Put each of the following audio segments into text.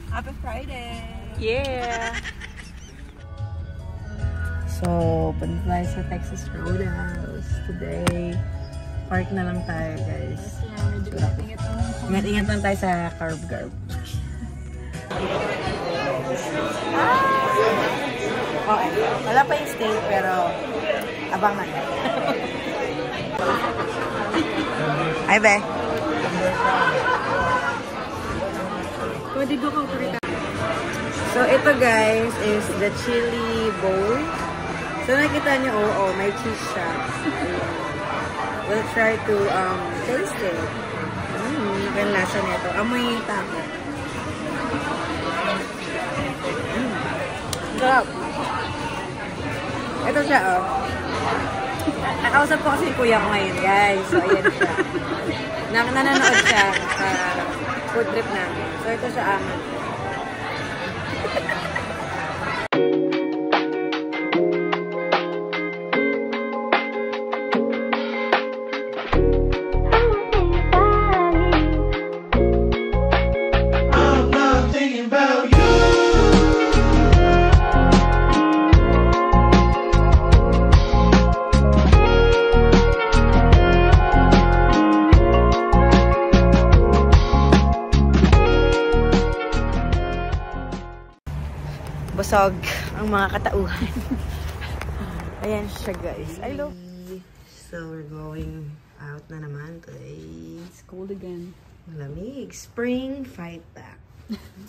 Happy Friday! Yeah! So, punta tayo sa Texas Roadhouse today. Park na lang tayo, guys. Ingat-ingat lang tayo sa carb-garb. Okay. Wala pa yung steak, pero abangan. Ay, be. So, ito guys is the chili bowl. So, nakita nyo, may cheese siya. We'll try to taste it. Ang lasa nito. Amoy taco. Sarap. Ito siya, Nakausap ko kasi yung kuya ko ngayon, guys. So, ayan siya. Nanonood siya sa food trip namin. So, ito siya, busog ang mga katauhan. Ayan siya, guys. I love. So, we're going out na naman today. It's cold again. Lamig. Spring fight back.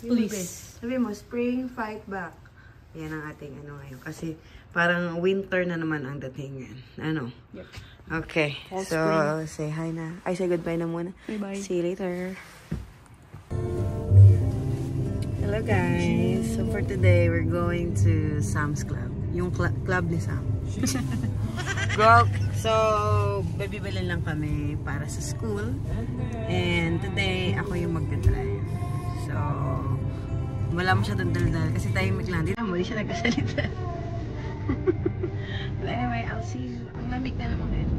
Please. Sabi mo, spring fight back. Yan ang ating ngayon. Kasi parang winter na naman ang datingan. Yep. Okay. All so, spring. say hi na. Ay, say goodbye na muna. Bye-bye. See you later. Hello guys! So for today, we're going to Sam's Club. Yung club ni Sam. Go! So, babibilin lang kami para sa school. And today, ako yung magdadrive. So, wala mo siya doon daldal kasi tahimik lang. Di siya nagkasalita. But anyway, I'll see you. Ang lamig na naman ngayon.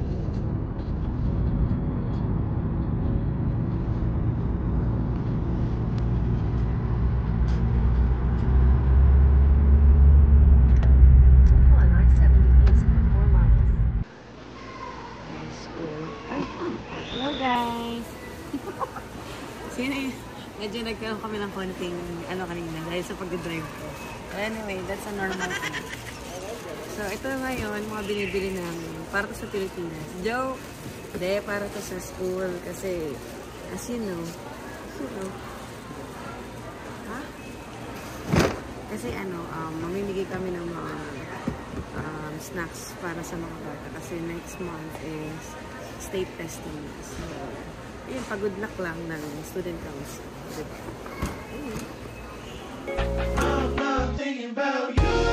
Guys! Medyo nagkaroon kami ng konting kanina dahil sa pag-drive ko. But anyway, that's a normal thing. So, ito ngayon, mga binibili namin para to sa Pilipinas. Joke! Hindi, para to sa school kasi, as you know, kasi mamimigay kami ng mga snacks para sa mga bata kasi next month is state testing. So, yun, pag-good luck lang ng student council. Diba? I'm not thinking about you.